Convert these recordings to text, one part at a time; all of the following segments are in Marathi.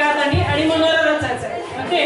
एकात आणि मनोरा रचायचा आहे. ओके.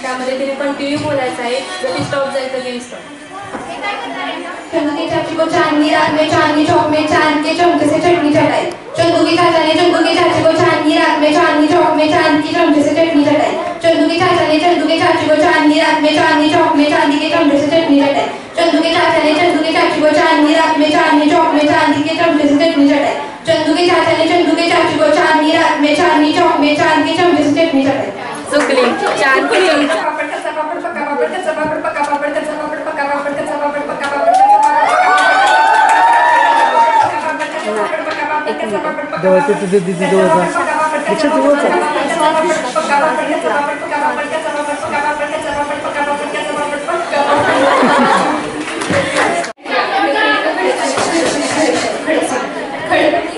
त्यामध्ये तिने कंटिन्यू बोलायचं आहे. जर स्टॉप जाईल तर गेम स्टॉप. चंदू के चाची को चांदनी रात में चांदनी चौक में चांद के चमचे से चटनी चटाई. चंदू के चाचा ने चंदू के चाची को चांदनी रात में चांदनी चौक में चांद के चमचे से चटनी चटाई. चंदू के चाचा ने चंदू के चाची को चांदनी रात में चांदनी चौक में चांदी के चमचे से चटनी चटाई. चंदू के चाचा ने चंदू के चाची को चांदनी रात में चांदनी चौक में चांदी के चमचे से चटनी चटाई. चंदू के चाचा ने चंदू के चाची को चांदनी रात में चांदनी चौक में चांद के चमचे से चटनी चटाई. चुकली चांद के चमचे पापड़ कच्चा पापड़ पक्का पापड़ कच्चा पापड़ पक्का पापड़ कच्चा पापड़ पक्का पापड़ कच्चा पापड़ पक्का पापड़ दो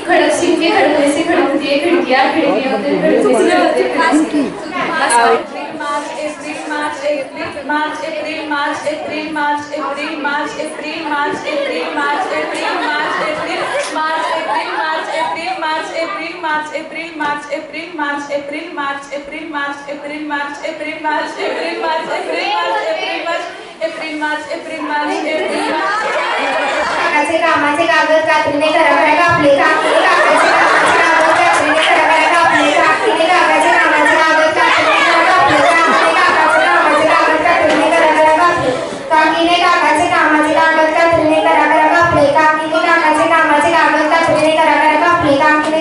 खडक शिंके खडकले से खडकते खिडकिया खिडकिया काकाचे कामाचे कागद कात्रीने कराकरा कापले काकीने काकाचे कामाचे कागद कात्रीने कराकरा कापले काकीने काकाचे कामाचे कागद कात्रीने कापले काकीने काकाचे कामाचे कागद कात्रीने कराकरा कापले काकीने काकाचे कामाचे कागद कात्रीने कराकरा कापले काकीने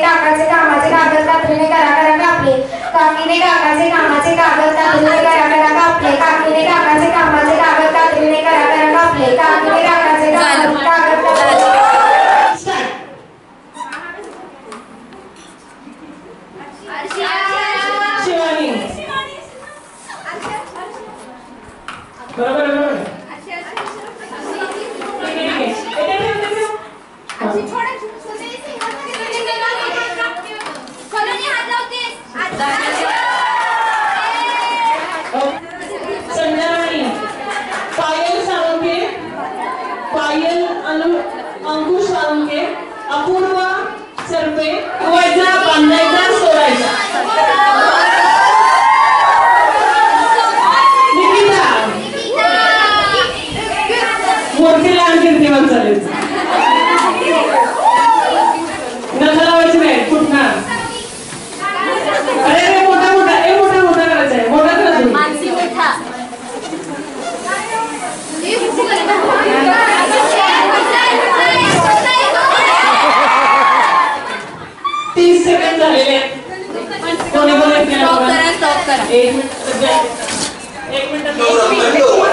काकाचे कामाचे कागद कात्रीने कराकरा कापले काकीने काकाचे कामाचे कागद कात्रीने कराकरा कापले काकीने काकाचे कामाचे कागद कात्रीने कराकरा कापले काकीने काकाचे शिवानी बरोबर बरोबर संजनानी पायल साळुंखे पायल अंकुश साळुंखे अपूर्वा सर्वे वजा बांधायचा सोडायचा निकिता मोठी लहान कीर्तिमान चालेल नजर लावायची नाही फुटणार अरे रे मोठा मोठा करायचा आहे मोठा करायचा मानसी मोठा 30 सेकंड झालेले कोणी स्टॉप करा एक मिनिट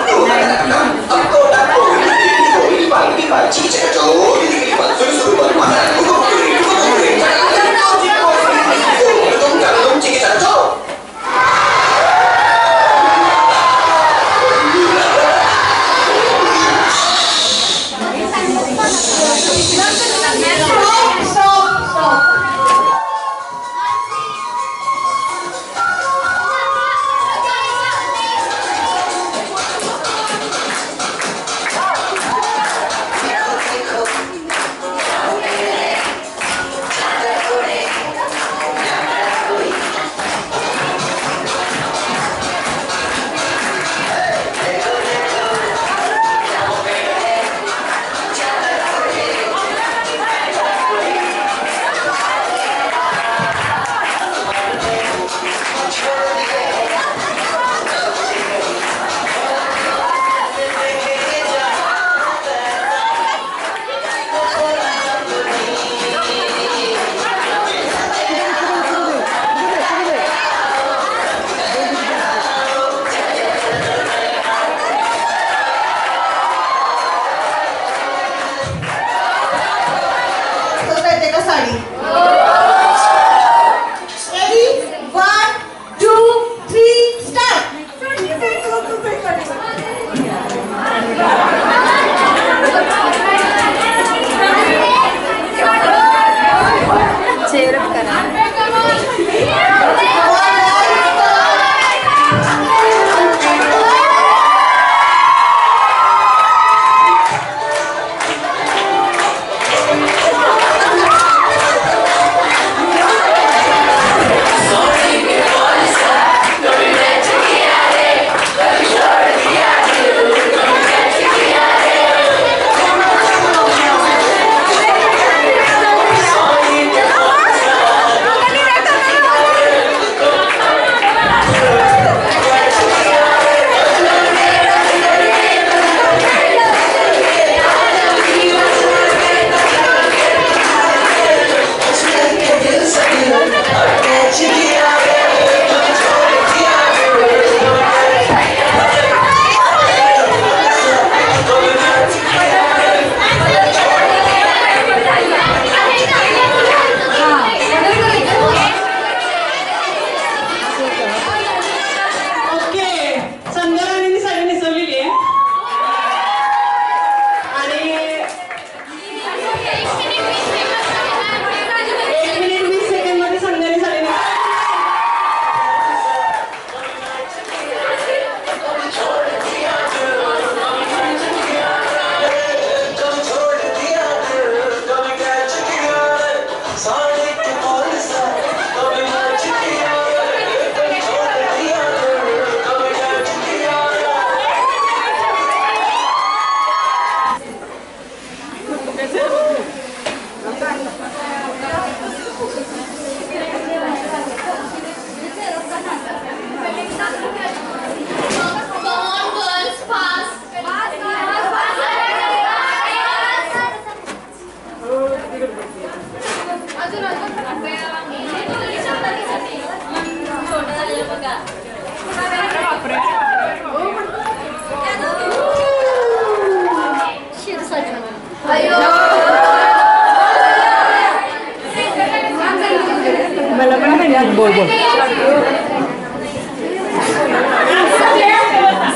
मला पण माहिती बोल बोल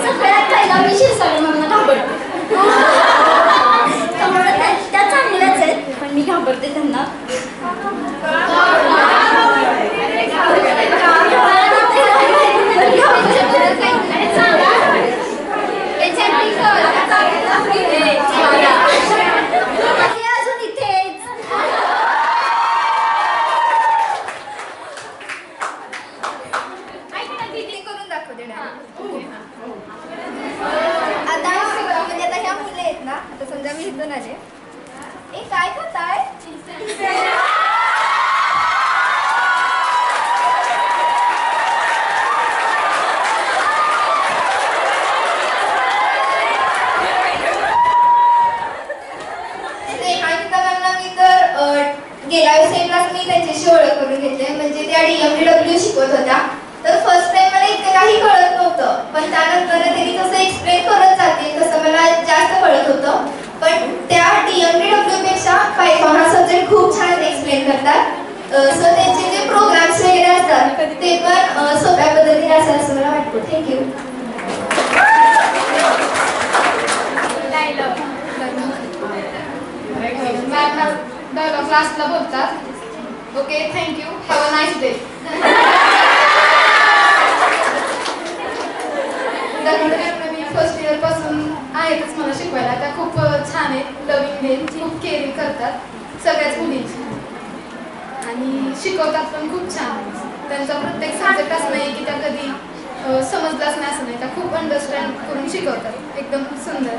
सगळ्यात पहिला मी शिरसागर मॅमना घाबरते. त्या चांगल्याच आहेत पण मी घाबरते त्यांना. अजून इथेच करून दाखवते आता म्हणजे आता ह्या मुलं आहेत ना, आता समजा मी इथून आले, ए काय करताय? गेल्या वेळेस मी त्यांच्याशी ओळख करून घेतली. म्हणजे त्या DMDW शिकवत होत्या. तर फर्स्ट टाइम मला इतकं काही कळत नव्हतं, पण त्यानंतर त्यांनी कसं एक्सप्लेन करत जाते तसं मला जास्त कळत होतं. पण त्या DMDW पेक्षा पायथॉन हा सब्जेक्ट खूप छान एक्सप्लेन करतात. सो त्यांचे जे प्रोग्राम्स वगैरे असतात ते पण सोप्या पद्धतीने असतात असं मला वाटतं. थँक्यू. क्लासला बोलतात. Okay, thank you, have a nice day. Me first year पासून आहेतच मला शिकवायला. त्या खूप छान आहेत, लविंग आहेत, खूप केअरिंग करतात सगळ्याच मुलींची आणि शिकवतात पण खूप छान. त्यांचा प्रत्येक सब्जेक्ट असं नाही की त्या कधी समजलाच नाही असं नाही, त्या खूप अंडरस्टँड करून शिकवतात. एकदम सुंदर.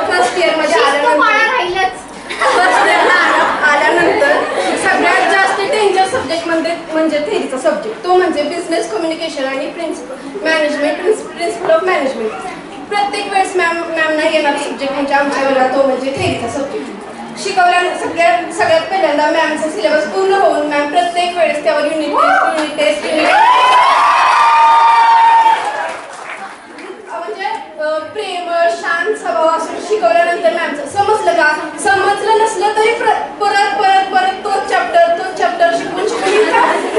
फर्स्ट इयर मध्ये आल्यानंतर सगळ्यात जास्त डेंजर सब्जेक्ट म्हणजे थेरीचा सब्जेक्ट, तो म्हणजे बिझनेस कम्युनिकेशन आणि प्रिन्सिपल ऑफ मॅनेजमेंट. प्रत्येक वेळेस मॅमना येणारा सब्जेक्ट म्हणजे आमच्या वेळेला तो म्हणजे थेरीचा सब्जेक्ट. शिकवल्या सगळ्यात पहिल्यांदा मॅमचा सिलेबस पूर्ण होऊन मॅम प्रत्येक वेळेस त्यावर युनिट टेस्ट म्हणजे प्रेमळ शांत स्वभाव असून शिकवल्यानंतर मॅमचं समजलं नसलं तरी परत तोच चॅप्टर शिकून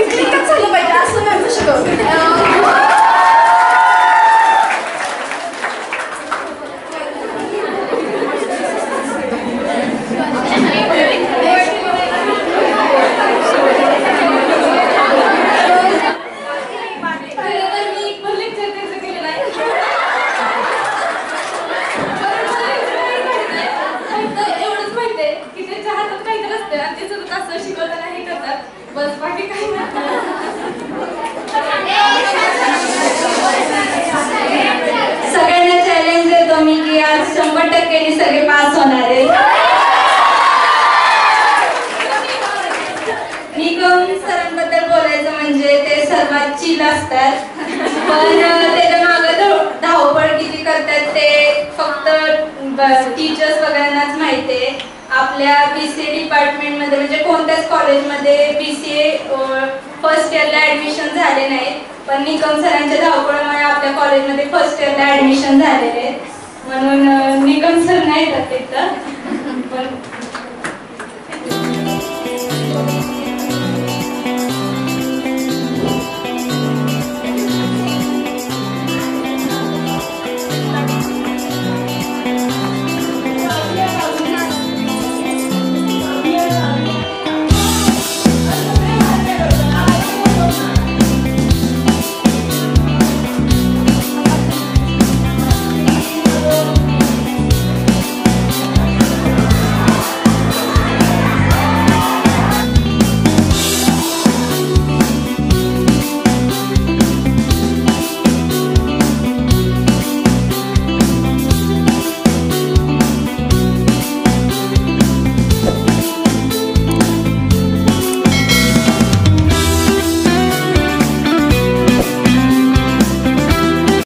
क्लिकच झालं पाहिजे असं मॅमचं शिकवलं. सगळ्यांना चॅलेंज देतो मी की आज 100% सगळे पास होणार आहे. निकम सरांबद्दल बोलायचं म्हणजे ते सर्वात चिल असतात, पण त्याच्या मागं धावपळ किती करतात ते फक्त टीचर्स वगैरेंनाच माहिती आहे. आपल्या BCA डिपार्टमेंटमध्ये म्हणजे कोणत्याच कॉलेजमध्ये BCA फर्स्ट इयरला ॲडमिशन झाले नाही, पण निकम सरांच्या धावपळीमुळे आपल्या कॉलेजमध्ये फर्स्ट इयरला ॲडमिशन झालेले आहेत. म्हणून निकम सर नाही येतात तिथं.